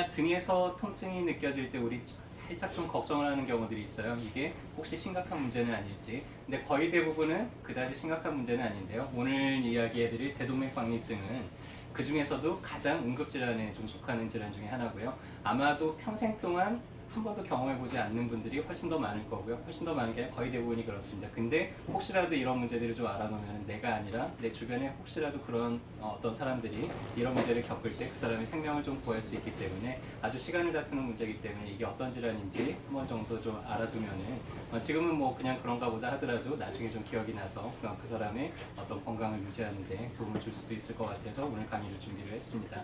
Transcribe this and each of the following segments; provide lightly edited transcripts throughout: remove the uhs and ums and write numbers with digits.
만약 등에서 통증이 느껴질 때 우리 살짝 좀 걱정을 하는 경우들이 있어요. 이게 혹시 심각한 문제는 아닐지. 근데 거의 대부분은 그다지 심각한 문제는 아닌데요. 오늘 이야기해드릴 대동맥박리증은 그 중에서도 가장 응급질환에 좀 속하는 질환 중에 하나고요. 아마도 평생 동안 한 번도 경험해보지 않는 분들이 훨씬 더 많을 거고요. 훨씬 더 많은 게 아니라 거의 대부분이 그렇습니다. 근데 혹시라도 이런 문제들을 좀 알아놓으면 내가 아니라 내 주변에 혹시라도 그런 어떤 사람들이 이런 문제를 겪을 때 그 사람의 생명을 좀 구할 수 있기 때문에 아주 시간을 다투는 문제이기 때문에 이게 어떤 질환인지 한 번 정도 좀 알아두면은 지금은 뭐 그냥 그런가 보다 하더라도 나중에 좀 기억이 나서 그 사람의 어떤 건강을 유지하는 데 도움을 줄 수도 있을 것 같아서 오늘 강의를 준비를 했습니다.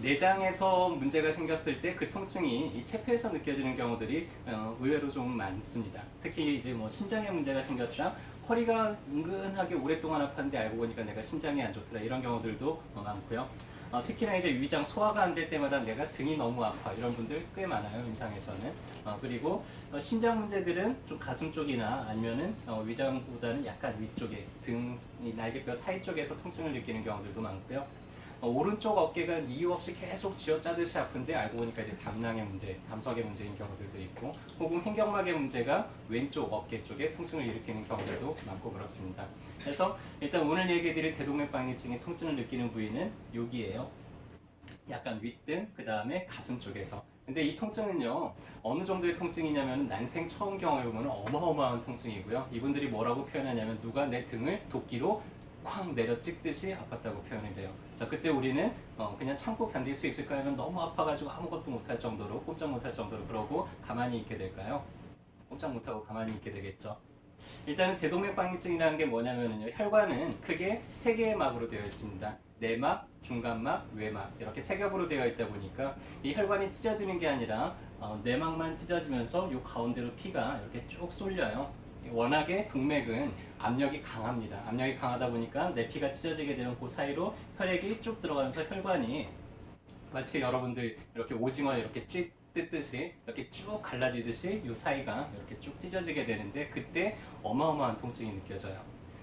내장에서 문제가 생겼을 때 그 통증이 이 체표에서 느껴지는 경우들이 의외로 좀 많습니다. 특히 이제 뭐 신장에 문제가 생겼다, 허리가 은근하게 오랫동안 아팠는데 알고 보니까 내가 신장이 안 좋더라, 이런 경우들도 많고요. 특히나 이제 위장 소화가 안 될 때마다 내가 등이 너무 아파, 이런 분들 꽤 많아요, 임상에서는. 그리고 신장 문제들은 좀 가슴 쪽이나 아니면은 위장보다는 약간 위쪽에 등 날개뼈 사이 쪽에서 통증을 느끼는 경우들도 많고요. 오른쪽 어깨가 이유 없이 계속 쥐어짜듯이 아픈데 알고 보니까 이제 담낭의 문제, 담석의 문제인 경우들도 있고, 혹은 횡격막의 문제가 왼쪽 어깨 쪽에 통증을 일으키는 경우들도 많고 그렇습니다. 그래서 일단 오늘 얘기해드릴 대동맥박리증의 통증을 느끼는 부위는 여기예요. 약간 윗등, 그 다음에 가슴 쪽에서. 근데 이 통증은요, 어느 정도의 통증이냐면 난생 처음 경험해보면 어마어마한 통증이고요. 이분들이 뭐라고 표현하냐면 누가 내 등을 도끼로 쾅 내려 찍듯이 아팠다고 표현이 돼요. 자, 그때 우리는 그냥 참고 견딜 수 있을까 하면 너무 아파가지고 아무것도 못할 정도로, 꼼짝 못할 정도로 그러고 가만히 있게 될까요? 꼼짝 못하고 가만히 있게 되겠죠. 일단은 대동맥박리증이라는 게 뭐냐면요, 혈관은 크게 세 개의 막으로 되어 있습니다. 내막, 중간막, 외막, 이렇게 세 겹으로 되어 있다 보니까 이 혈관이 찢어지는 게 아니라 내막만 찢어지면서 요 가운데로 피가 이렇게 쭉 쏠려요. 워낙에 동맥은 압력이 강합니다. 압력이 강하다 보니까 내 피가 찢어지게 되면 그 사이로 혈액이 쭉 들어가면서 혈관이 마치 여러분들 이렇게 오징어 이렇게 쭉 뜯듯이 이렇게 쭉 갈라지듯이 이 사이가 이렇게 쭉 찢어지게 되는데 그때 어마어마한 통증이 느껴져요.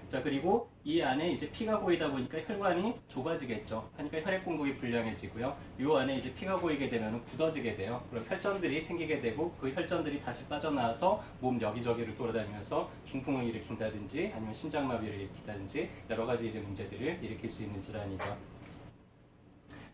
자, 그리고 이 안에 이제 피가 고이다 보니까 혈관이 좁아지겠죠. 하니까 혈액 공급이 불량해지고요. 이 안에 이제 피가 고이게 되면 굳어지게 돼요. 그럼 혈전들이 생기게 되고 그 혈전들이 다시 빠져나와서 몸 여기저기를 돌아다니면서 중풍을 일으킨다든지 아니면 심장마비를 일으킨다든지 여러 가지 이제 문제들을 일으킬 수 있는 질환이죠.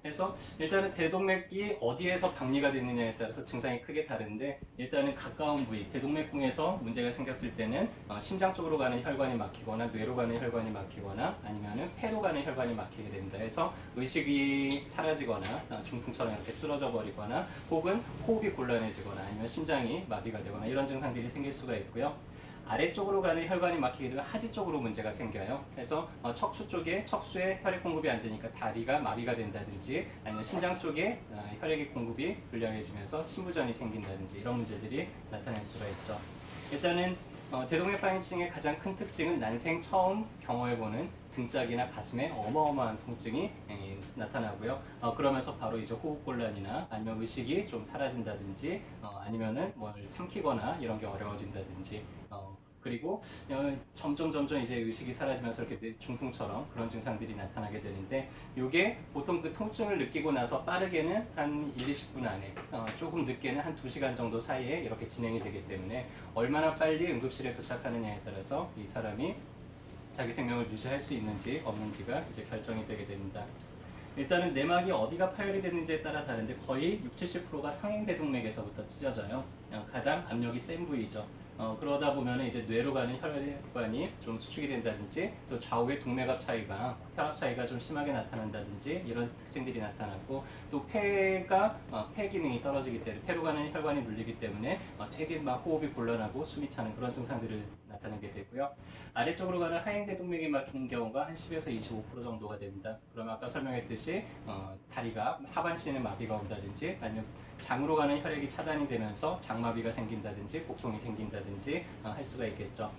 그래서 일단은 대동맥이 어디에서 박리가 됐느냐에 따라서 증상이 크게 다른데, 일단은 가까운 부위, 대동맥궁에서 문제가 생겼을 때는 심장 쪽으로 가는 혈관이 막히거나 뇌로 가는 혈관이 막히거나 아니면은 폐로 가는 혈관이 막히게 된다 해서 의식이 사라지거나 중풍처럼 이렇게 쓰러져 버리거나 혹은 호흡이 곤란해지거나 아니면 심장이 마비가 되거나 이런 증상들이 생길 수가 있고요. 아래쪽으로 가는 혈관이 막히게 되면 하지 쪽으로 문제가 생겨요. 그래서 척추 쪽에 척수에 혈액 공급이 안 되니까 다리가 마비가 된다든지 아니면 신장 쪽에 혈액 공급이 불량해지면서 심부전이 생긴다든지 이런 문제들이 나타날 수가 있죠. 일단은 대동맥박리증의 가장 큰 특징은 난생 처음 경험해보는 등짝이나 가슴에 어마어마한 통증이 나타나고요. 그러면서 바로 이제 호흡곤란이나 아니면 의식이 좀 사라진다든지 아니면은 뭘 삼키거나 이런 게 어려워진다든지 그리고 점점 이제 의식이 사라지면서 이렇게 중풍처럼 그런 증상들이 나타나게 되는데, 이게 보통 그 통증을 느끼고 나서 빠르게는 한 1, 20분 안에 조금 늦게는 한 2시간 정도 사이에 이렇게 진행이 되기 때문에 얼마나 빨리 응급실에 도착하느냐에 따라서 이 사람이 자기 생명을 유지할 수 있는지 없는지가 이제 결정이 되게 됩니다. 일단은 내막이 어디가 파열이 됐는지에 따라 다른데 거의 60, 70%가 상행대동맥에서부터 찢어져요. 가장 압력이 센 부위죠. 그러다 보면 이제 뇌로 가는 혈관이 좀 수축이 된다든지 또 좌우의 동맥압 차이가, 혈압 차이가 좀 심하게 나타난다든지 이런 특징들이 나타났고, 또 폐가 폐 기능이 떨어지기 때문에 폐로 가는 혈관이 눌리기 때문에 되게 막 호흡이 곤란하고 숨이 차는 그런 증상들을 나타내게 되고요. 아래쪽으로 가는 하행대동맥이 막히는 경우가 한 10에서 25% 정도가 됩니다. 그럼 아까 설명했듯이 다리가 하반신에 마비가 온다든지 아니면 장으로 가는 혈액이 차단이 되면서 장마비가 생긴다든지 복통이 생긴다든지 할 수가 있겠죠.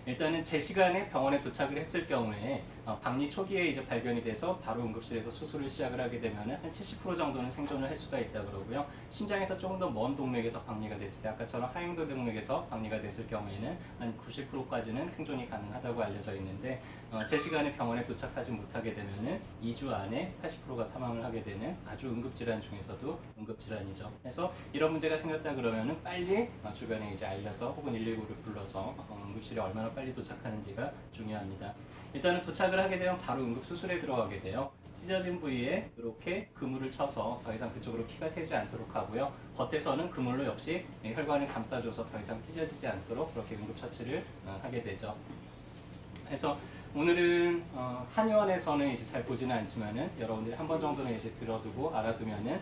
일단은 제 시간에 병원에 도착을 했을 경우에 박리 초기에 이제 발견이 돼서 바로 응급실에서 수술을 시작을 하게 되면은 한 70% 정도는 생존을 할 수가 있다 그러고요. 심장에서 조금 더 먼 동맥에서 박리가 됐을 때 아까처럼 하행도 동맥에서 박리가 됐을 경우에는 한 90%까지는 생존이 가능하다고 알려져 있는데 제 시간에 병원에 도착하지 못하게 되면은 2주 안에 80%가 사망을 하게 되는 아주 응급질환 중에서도 응급질환이죠. 그래서 이런 문제가 생겼다 그러면은 빨리 주변에 이제 알려서 혹은 119를 불러서 응급실에 얼마나 빨리 도착하는지가 중요합니다. 일단은 도착을 하게 되면 바로 응급수술에 들어가게 돼요. 찢어진 부위에 이렇게 그물을 쳐서 더 이상 그쪽으로 피가 새지 않도록 하고요. 겉에서는 그물로 역시 혈관을 감싸줘서 더 이상 찢어지지 않도록 그렇게 응급처치를 하게 되죠. 그래서 오늘은 한의원에서는 이제 잘 보지는 않지만은 여러분들이 한 번 정도는 이제 들어두고 알아두면은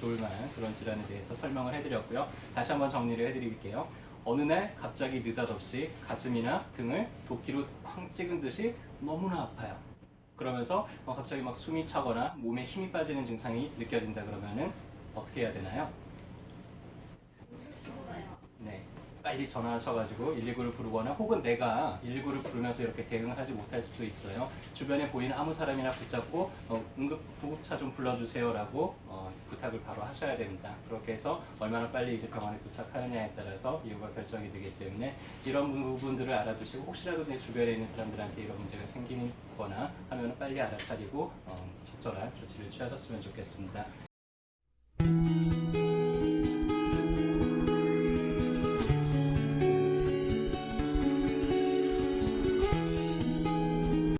좋을 만한 그런 질환에 대해서 설명을 해드렸고요. 다시 한번 정리를 해드릴게요. 어느 날 갑자기 느닷없이 가슴이나 등을 도끼로 쾅 찍은 듯이 너무나 아파요. 그러면서 갑자기 막 숨이 차거나 몸에 힘이 빠지는 증상이 느껴진다 그러면은 어떻게 해야 되나요? 네, 빨리 전화하셔가지고 119를 부르거나 혹은 내가 119를 부르면서 이렇게 대응을 하지 못할 수도 있어요. 주변에 보이는 아무 사람이나 붙잡고 응급 구급차 좀 불러주세요라고 부탁을 바로 하셔야 됩니다. 그렇게 해서 얼마나 빨리 이제 병원에 도착하느냐에 따라서 이유가 결정이 되기 때문에 이런 부분들을 알아두시고 혹시라도 내 주변에 있는 사람들한테 이런 문제가 생기거나 하면 빨리 알아차리고 적절한 조치를 취하셨으면 좋겠습니다.